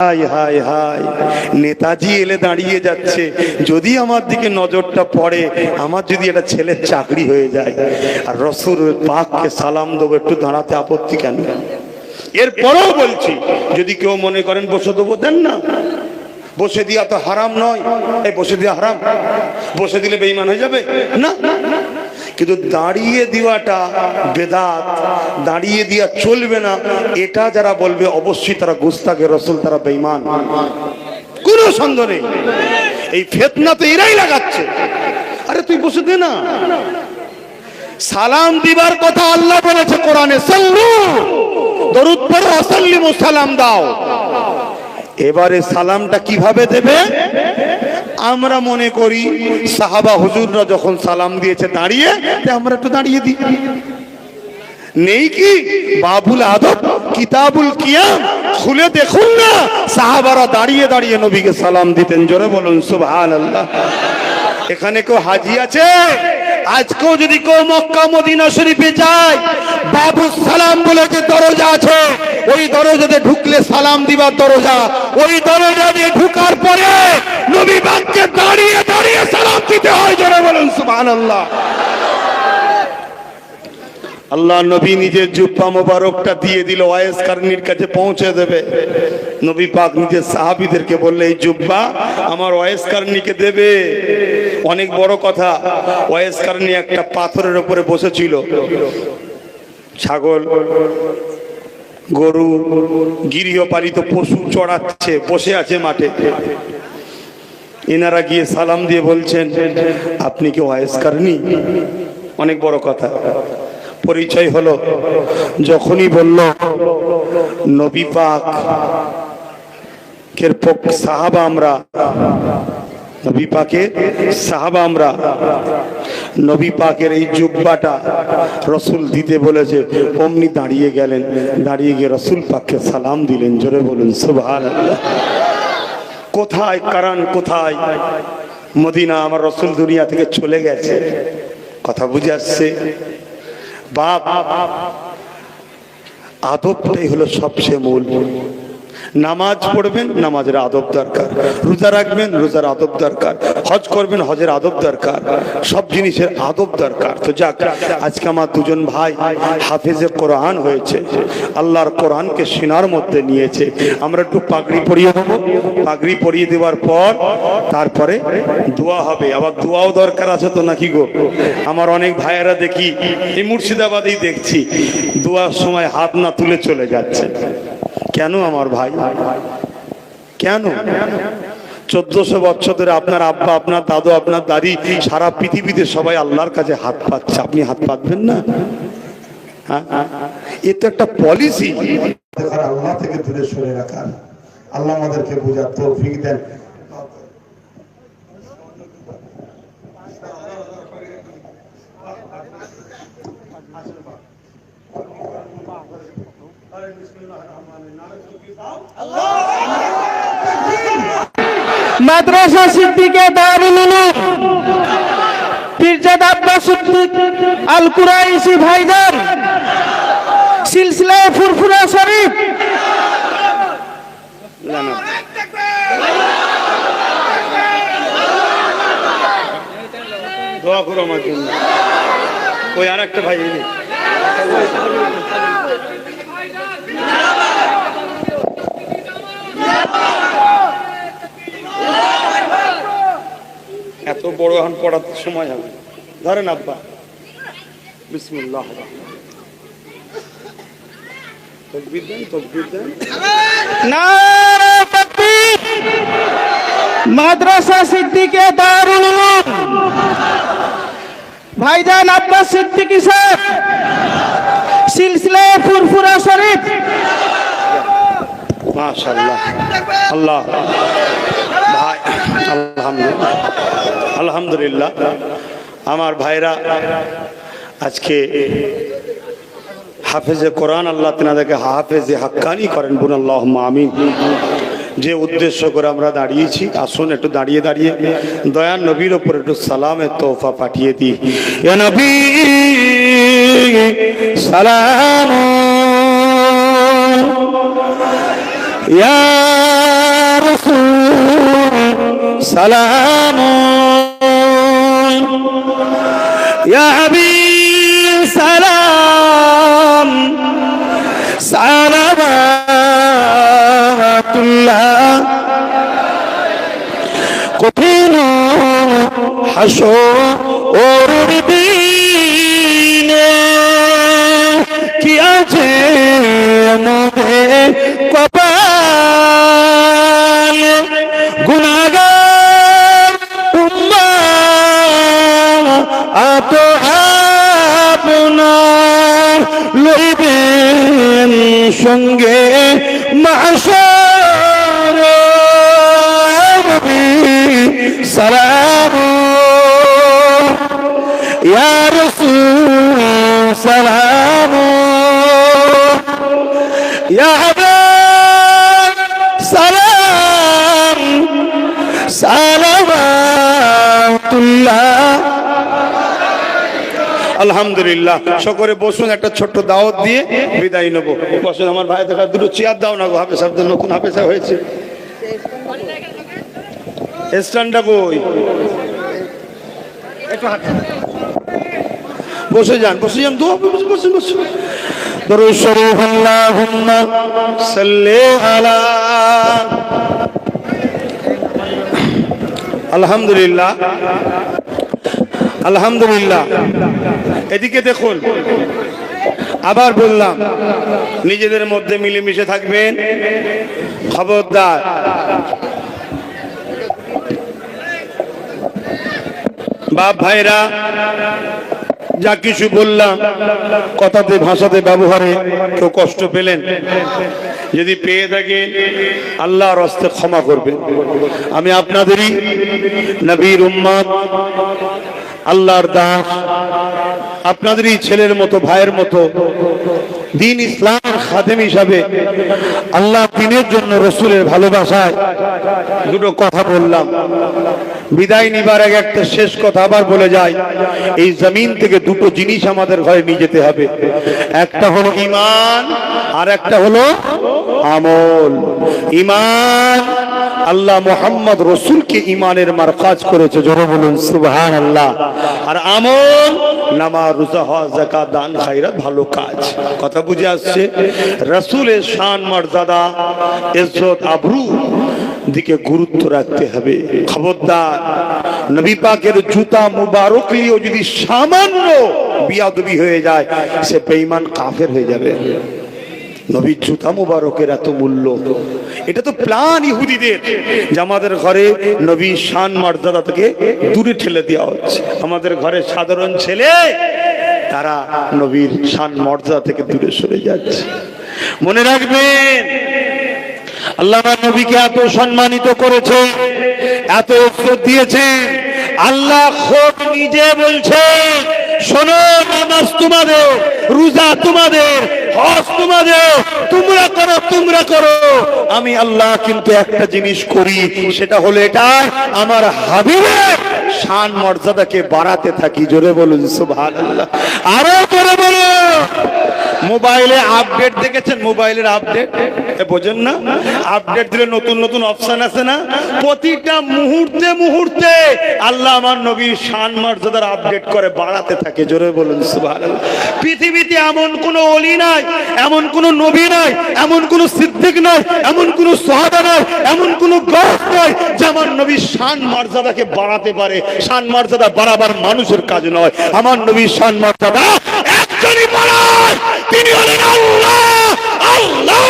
High high high, Netaji এলে দাঁড়িয়ে যাচ্ছে, যদি আমার দিকে নজরটা পড়ে, আমার যদি একটা ছেলের চাকরি হয়ে যায়, আর রসুল পাককে সালাম দেবো, একটু দাঁড়াতে আপত্তি কেন? এরপরেও বলছি, যদি কেউ মনে করেন বসে দেবো, দেন না। বসে দিয়া তো হারাম নয়, এই বসে দিয়া হারাম? বসে দিলে বেঈমান হয়ে যাবে না। কিন্তু দাঁড়িয়ে দেওয়াটা বেদাত, দাঁড়িয়ে দেওয়া চলবে না, এটা যারা বলবে অবশ্যই তারা গুস্তাখে রসুল, তারা বেঈমান, কোনো সন্দেহ নেই। এই ফিতনা তো এরাই লাগাচ্ছে। আরে তুই বসে দে না। সালাম দিবার কথা আল্লাহ বলেছে কোরআনে, সাল্লু, দরুদ পড়ো, সাল্লিমু, সালাম দাও। এবারে সালামটা কিভাবে দেবে? আমরা মনে করি সাহাবা হুজুররা যখন সালাম দিয়েছে দাঁড়িয়ে, আমরা একটু দাঁড়িয়ে দিই। নেই কি বাবুল আদব কিতাবুল কিয়াম খুলে দেখুন না, সাহাবারা দাঁড়িয়ে দাঁড়িয়ে নবীকে সালাম দিতেন। জোরে বলুন সুবহানাল্লাহ। এখানে কেউ হাজি আছে? আজকেও যদি কেউ মক্কা মদিনা শরীফে যায়, বাবু সালাম বলে যে দরজা আছে, ওই দরজাতে ঢুকলে সালাম দিবার দরজা, ওই দরজা দিয়ে ঢুকার পরে নবী পাককে দাঁড়িয়ে দাঁড়িয়ে সালাম দিতে হয়। জোরে বলুন সুবহানাল্লাহ। আল্লাহ নবী নিজের জুব্বা মোবারকটা দিয়ে দিল, ওয়াইস কারনির কাছে পৌঁছে দেবে। নবী পাক নিজের সাহাবীদেরকে বললে, এই জুব্বা আমার ওয়াইস কারনিকে দেবে। অনেক বড় কথা, ওয়াইস কারনি একটা পাথরের উপরে বসেছিল, ছাগল গরু গৃহপালিত পশু চড়াচ্ছে, বসে আছে মাঠে। এনারা গিয়ে সালাম দিয়ে বলছেন, আপনি কি ওয়াইস কারনি? অনেক বড় কথা। পরিচয় হলো, যখনই বলল নবী পাক এর পক্ষে সাহাবা আমরা, নবী পাকের সাহাবা আমরা, নবী পাকের এই জুব্বাটা রসুল দিতে বলেছে, অমনি দাঁড়িয়ে গেলেন, দাঁড়িয়ে গিয়ে রসুল পাককে সালাম দিলেন। জোরে বলুন সুবহানাল্লাহ। কোথায় কারণ, কোথায় মদিনা? আমার রসুল দুনিয়া থেকে চলে গেছে। কথা বুঝে আসছে? বাপ আদবটাই হলো সবচেয়ে মূল। নামাজ পড়বেন, নামাজের আদব দরকার। রোজা রাখবেন, রোজার আদব দরকার। হজ করবেন, হজের আদব দরকার। সব জিনিসের আদব দরকার। তো যাক, আজকে আমার দুজন ভাই হাফেজে কোরআন হয়েছে, আল্লাহর কোরআনকে সিনার মধ্যে নিয়েছে। আমরা একটু পাগড়ি পরিয়ে দেবো। পাগড়ি পরিয়ে দেওয়ার পর তারপরে দোয়া হবে। আবার দোয়াও দরকার আছে তো নাকি গো? আমার অনেক ভাইয়েরা দেখি, এই মুর্শিদাবাদেই দেখছি, দোয়ার সময় হাত না তুলে চলে যাচ্ছে। কেন আমার ভাই? কেন? 1400 বছর ধরে আপনার আব্বা, আপনার দাদু, আপনার দাদি, সারা পৃথিবীতে সবাই আল্লাহর কাছে হাত পাচ্ছে, আপনি হাত পাতবেন না? এ তো একটা পলিসি। আল্লাহ থেকে দূরে সরে রাখার, আল্লাহ আমাদেরকে বোঝার তৌফিক দেন। মাদ্রাসা সিদ্দিকে দারুল উলুম পীরজাদা আব্বাস সিদ্দিক আল কুরাইশি ভাইজান, সিলসিলা ফুরফুরা শরীফ, দোয়া করো আমার জন্য। ওই আর একটা ভাই এত বড় এখন পড়াতে সময় হবে। ধরেন আব্বা, বিসমিল্লাহ, তাকবীর দেন, তাকবীর দেন। নারে তাকবীর। মাদ্রাসা সিদ্দিকে দারুল উলুম ভাইজান আব্বাস সিদ্দিকী সাহেব, সিলসিলা ফুরফুরা শরীফ। মাশাআল্লাহ, আল্লাহ ভাই, আলহামদুলিল্লাহ, আলহামদুলিল্লাহ। আমার ভাইরা আজকে হাফেজে কোরআন, আল্লাহ তিনাদেরকে হাফেজে হাক্কানি করেন, বলুন আল্লাহুম্মা আমিন। যে উদ্দেশ্য করে আমরা দাঁড়িয়েছি, আসুন একটু দাঁড়িয়ে দাঁড়িয়ে দয়ার নবীর ওপর একটু সালামের তোহফা পাঠিয়ে দিই। ইয়া নবী সালাম, ইয়া সালাম ইয়া হাবিব সালাম সালাওয়াতুল্লাহ কঠিন হাসর দিনে কি আছে আমাদের কপাল গুনাহগার উম্মাহ আত আপনার লইবেন সঙ্গে মাহশরে সালাম ইয়া রাসূল সালাম ইয়া হাবিব সালাম সালাওয়াতুল্লাহ। আলহামদুলিল্লাহ, সকলে বসুন, একটা ছোট্ট দাওয়াত দিয়ে বিদায় নেব। বসুন আমার ভাই, দেখা দুটো চেয়ার দাও না গো, হাফেজ সাহেব নতুন হাফেজ সাহেব হয়েছে, স্ট্যান্ডটা কই? বসে যান, বসে যান, বসুন বসুন। দরুদ শরীফ আল্লাহুম্মা সাল্লি আলা। আলহামদুলিল্লাহ আলহামদুলিল্লাহ। এদিকে দেখুন, আবার বললাম নিজেদের মধ্যে মিলেমিশে থাকবেন, খবরদার। বাপ ভাইরা, যা কিছু বললাম কথাতে ভাষাতে ব্যবহারে কেউ কষ্ট পেলেন, যদি পেয়ে থাকেন আল্লাহর হস্তে ক্ষমা করবেন। আমি আপনাদেরই নবীর উম্মত, আল্লাহর দাস, আপনাদেরই ছেলের মতো, ভাইয়ের মতো, দিন ইসলামের খাদেম হিসাবে আল্লাহ দিনের জন্য রসুলের ভালোবাসায় দুটো কথা বললাম। বিদায় নিবার আগে একটা শেষ কথা আবার বলে যাই, এই জমিন থেকে দুটো জিনিস আমাদের ঘরে নিয়ে যেতে হবে, একটা হলো ঈমান আর একটা হলো আমল। ঈমান, আল্লাহ মুহাম্মদ রসুলকে ঈমানের মারকাজ করেছে, জোরে বলুন সুবহানাল্লাহ। আর আমল, নামাজ, রোজা, হজ, যাকাত, দান, খায়রাত, ভালো কাজ। কথা বুঝে আসছে? রসুলের শান, মর্যাদা, ইজ্জত, আবরু দিকে গুরুত্ব রাখতে হবে। খবরদার, নবী পাকের জুতা মুবারক নিয়েও যদি সামান্য বিয়াদবি হয়ে যায়, সে বেঈমান কাফের হয়ে যাবে। নবীর জুতা মুবারকের এত মূল্য, এটা তো প্ল্যান ইহুদিদের, যে আমাদের ঘরে নবীর শান মর্যাদা থেকে দূরে ঠেলে দেওয়া হচ্ছে। আমাদের ঘরে সাধারণ ছেলে, তারা নবীর শান মর্যাদা থেকে দূরে সরে যাচ্ছে। মনে রাখবেন, আল্লাহ নবীকে এত সম্মানিত করেছে, এত ইজ্জত দিয়েছে, আল্লাহ খুব নিজে বলছে, শোনো, নামাজ তোমাদের, রোজা তোমাদের, হজ তোমাদের, তোমরা করো, আমি আল্লাহ কিন্তু একটা জিনিস করি, সেটা হলো এটা, আমার হাবিবের শান মর্যাদাকে বাড়াতে থাকি। জোরে বলুন সুবহানাল্লাহ, আরো জোরে বলুন। মোবাইলে আপডেট দেখেছেন? মোবাইলের আপডেট বোঝেন না? আপডেট দিলে নতুন নতুন অপশন আছে না? প্রতিটা মুহূর্তে মুহূর্তে আল্লাহ আমার নবীর শান মর্যাদার আপডেট করে, বাড়াতে থাকে। জোরে বলুন সুবহানাল্লাহ। পৃথিবীতে এমন কোন ওলি নাই, এমন কোন নবী নাই, এমন কোন সিদ্দিক নাই, এমন কোন সাহাবা নাই, এমন কোন গায়ক নাই যে আমার নবীর শান মর্যাদাকে বাড়াতে পারে। শান মর্যাদা বাড়াবার মানুষের কাজ নয়, আমার নবীর শান মর্যাদা একজনই বাড়ায়, তিনি হলেন আল্লাহ। আল্লাহ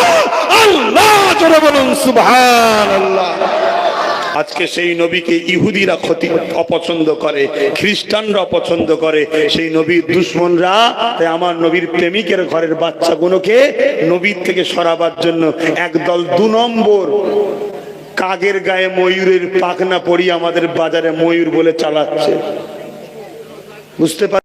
আল্লাহ, জোরে বলুন সুবহানাল্লাহ। আজকে সেই নবীকে ইহুদিরা অপছন্দ করে, খ্রিস্টানরা অপছন্দ করে, সেই নবীর দুশমনরা। তাই আমার নবীর প্রেমিকের ঘরের বাচ্চাগুলোকে নবীর থেকে সরাবার জন্য একদল 2 নম্বর কাগের গায়ে ময়ূরের পাখনা পরিয়ে আমাদের বাজারে ময়ূর বলে চালাচ্ছে। বুঝতে পার